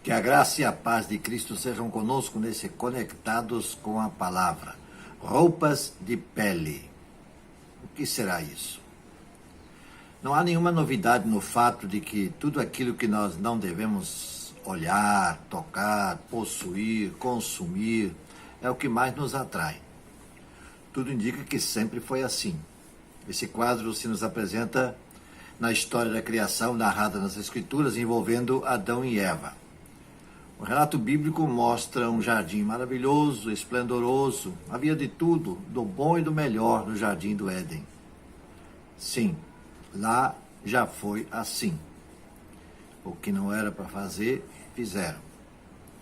Que a graça e a paz de Cristo sejam conosco nesse Conectados com a Palavra. Roupas de pele. O que será isso? Não há nenhuma novidade no fato de que tudo aquilo que nós não devemos olhar, tocar, possuir, consumir, é o que mais nos atrai. Tudo indica que sempre foi assim. Esse quadro se nos apresenta na história da criação narrada nas Escrituras envolvendo Adão e Eva. O relato bíblico mostra um jardim maravilhoso, esplendoroso. Havia de tudo, do bom e do melhor no jardim do Éden. Sim, lá já foi assim. O que não era para fazer, fizeram.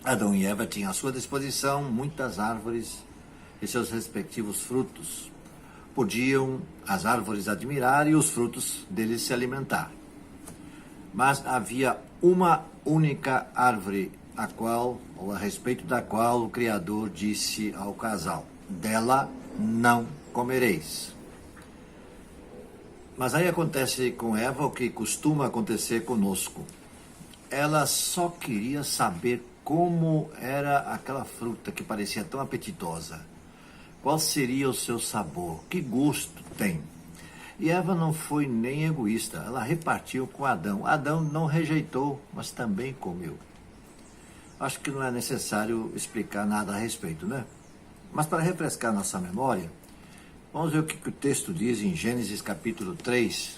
Adão e Eva tinham à sua disposição muitas árvores e seus respectivos frutos. Podiam as árvores admirar e os frutos deles se alimentar. Mas havia uma única árvore a respeito da qual o Criador disse ao casal: dela não comereis. Mas aí acontece com Eva o que costuma acontecer conosco. Ela só queria saber como era aquela fruta que parecia tão apetitosa. Qual seria o seu sabor? Que gosto tem? E Eva não foi nem egoísta, ela repartiu com Adão. Adão não rejeitou, mas também comeu. Acho que não é necessário explicar nada a respeito, né? Mas para refrescar nossa memória, vamos ver o que o texto diz em Gênesis capítulo 3,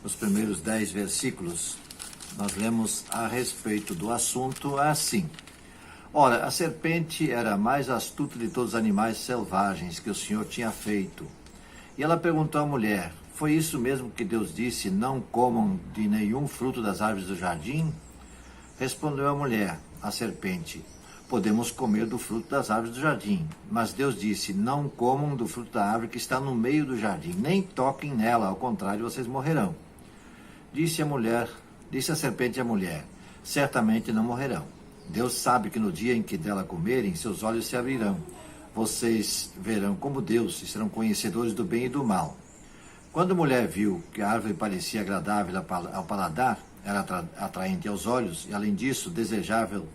nos primeiros 10 versículos. Nós lemos a respeito do assunto assim: ora, a serpente era a mais astuta de todos os animais selvagens que o Senhor tinha feito. E ela perguntou à mulher: foi isso mesmo que Deus disse, não comam de nenhum fruto das árvores do jardim? Respondeu a mulher, a serpente: podemos comer do fruto das árvores do jardim. Mas Deus disse: não comam do fruto da árvore que está no meio do jardim, nem toquem nela, ao contrário, vocês morrerão. Disse a serpente à mulher: certamente não morrerão. Deus sabe que no dia em que dela comerem, seus olhos se abrirão. Vocês verão como Deus e serão conhecedores do bem e do mal. Quando a mulher viu que a árvore parecia agradável ao paladar, era atraente aos olhos e, além disso, desejável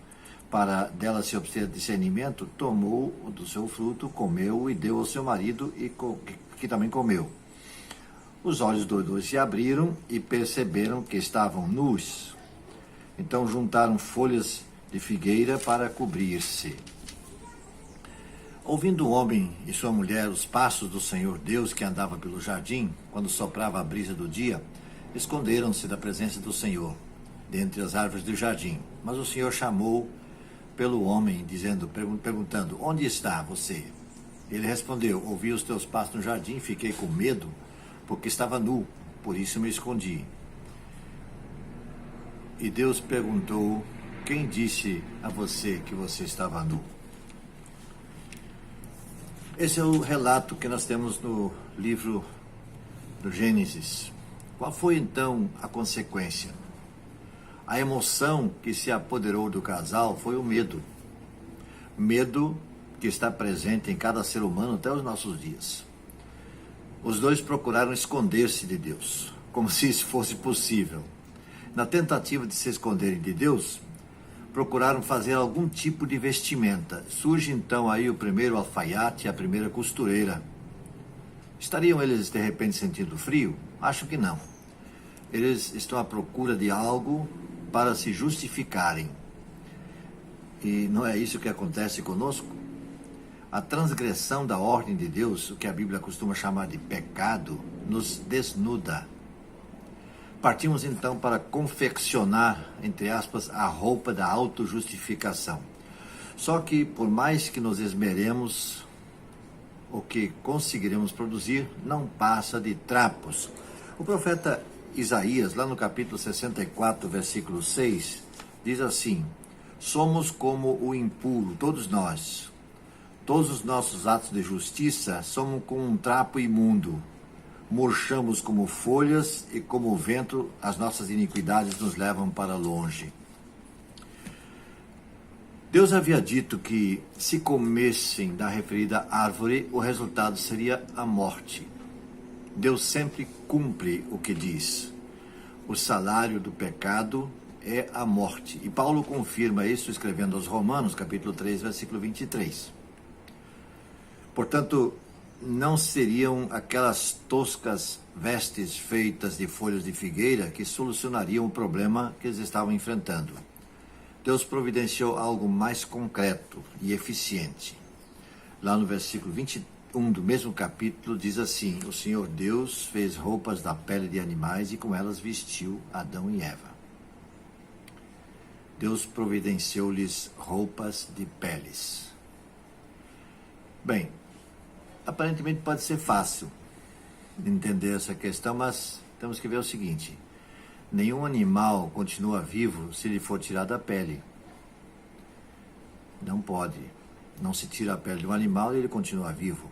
para dela se obter discernimento, tomou do seu fruto, comeu e deu ao seu marido, que também comeu. Os olhos dos dois se abriram e perceberam que estavam nus. Então juntaram folhas de figueira para cobrir-se. Ouvindo o homem e sua mulher os passos do Senhor Deus que andava pelo jardim, quando soprava a brisa do dia, esconderam-se da presença do Senhor, dentre as árvores do jardim. Mas o Senhor chamou pelo homem, perguntando: onde está você? Ele respondeu: ouvi os teus passos no jardim, fiquei com medo, porque estava nu, por isso me escondi. E Deus perguntou: quem disse a você que você estava nu? Esse é o relato que nós temos no livro do Gênesis. Qual foi então a consequência? A emoção que se apoderou do casal foi o medo. Medo que está presente em cada ser humano até os nossos dias. Os dois procuraram esconder-se de Deus, como se isso fosse possível. Na tentativa de se esconderem de Deus, procuraram fazer algum tipo de vestimenta. Surge então aí o primeiro alfaiate e a primeira costureira. Estariam eles de repente sentindo frio? Acho que não. Eles estão à procura de algo para se justificarem. E não é isso que acontece conosco? A transgressão da ordem de Deus, o que a Bíblia costuma chamar de pecado, nos desnuda. Partimos então para confeccionar, entre aspas, a roupa da autojustificação. Só que, por mais que nos esmeremos, o que conseguiremos produzir não passa de trapos. O profeta Isaías, lá no capítulo 64, versículo 6, diz assim: somos como o impuro, todos nós. Todos os nossos atos de justiça somos como um trapo imundo. Murchamos como folhas e como o vento, as nossas iniquidades nos levam para longe. Deus havia dito que, se comessem da referida árvore, o resultado seria a morte. Deus sempre cumpre o que diz. O salário do pecado é a morte. E Paulo confirma isso escrevendo aos Romanos, capítulo 3, versículo 23. Portanto, não seriam aquelas toscas vestes feitas de folhas de figueira que solucionariam o problema que eles estavam enfrentando. Deus providenciou algo mais concreto e eficiente. Lá no versículo 21 do mesmo capítulo diz assim: o Senhor Deus fez roupas da pele de animais e com elas vestiu Adão e Eva. Deus providenciou-lhes roupas de peles. Bem, aparentemente pode ser fácil de entender essa questão, mas temos que ver o seguinte: nenhum animal continua vivo se lhe for tirada a pele. Não pode. Não se tira a pele de um animal e ele continua vivo.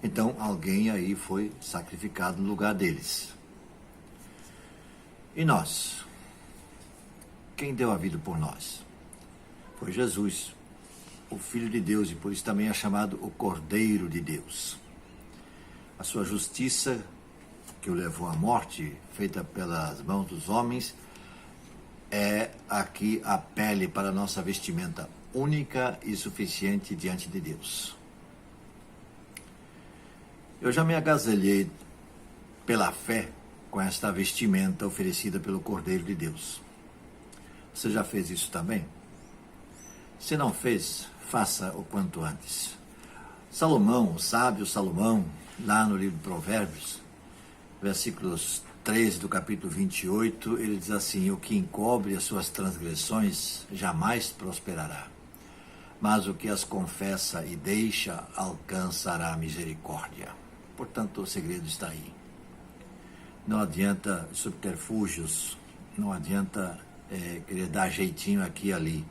Então alguém aí foi sacrificado no lugar deles. E nós? Quem deu a vida por nós? Foi Jesus, o Filho de Deus, e por isso também é chamado o Cordeiro de Deus. A sua justiça, que o levou à morte, feita pelas mãos dos homens, é aqui a pele para a nossa vestimenta única e suficiente diante de Deus. Eu já me agasalhei pela fé com esta vestimenta oferecida pelo Cordeiro de Deus. Você já fez isso também? Se não fez, faça o quanto antes. Salomão, o sábio Salomão, lá no livro de Provérbios, versículos 13 do capítulo 28, ele diz assim: o que encobre as suas transgressões jamais prosperará, mas o que as confessa e deixa alcançará a misericórdia. Portanto, o segredo está aí. Não adianta subterfúgios, não adianta querer dar jeitinho aqui e ali.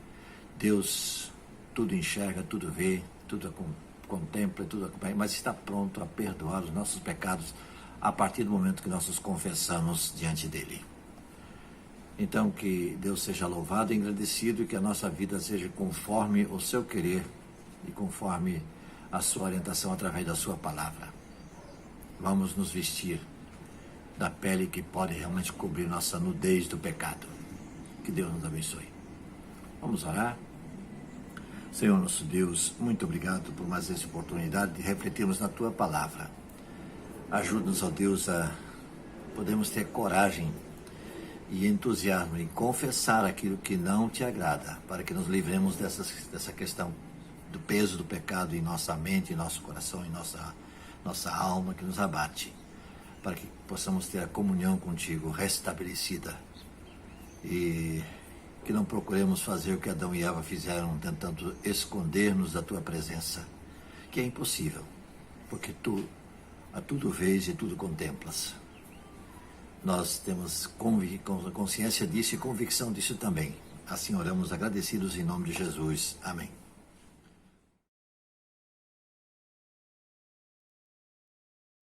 Deus tudo enxerga, tudo vê, tudo contempla, tudo acompanha, mas está pronto a perdoar os nossos pecados a partir do momento que nós os confessamos diante dele. Então, que Deus seja louvado e agradecido e que a nossa vida seja conforme o seu querer e conforme a sua orientação através da sua palavra. Vamos nos vestir da pele que pode realmente cobrir nossa nudez do pecado. Que Deus nos abençoe. Vamos orar? Senhor nosso Deus, muito obrigado por mais essa oportunidade de refletirmos na tua palavra. Ajuda-nos, ó Deus, a podermos ter coragem e entusiasmo em confessar aquilo que não te agrada, para que nos livremos dessa questão do peso do pecado em nossa mente, em nosso coração, em nossa alma que nos abate, para que possamos ter a comunhão contigo restabelecida e que não procuremos fazer o que Adão e Eva fizeram, tentando esconder-nos da tua presença, que é impossível, porque tu a tudo vês e tudo contemplas. Nós temos consciência disso e convicção disso também. Assim oramos agradecidos em nome de Jesus. Amém.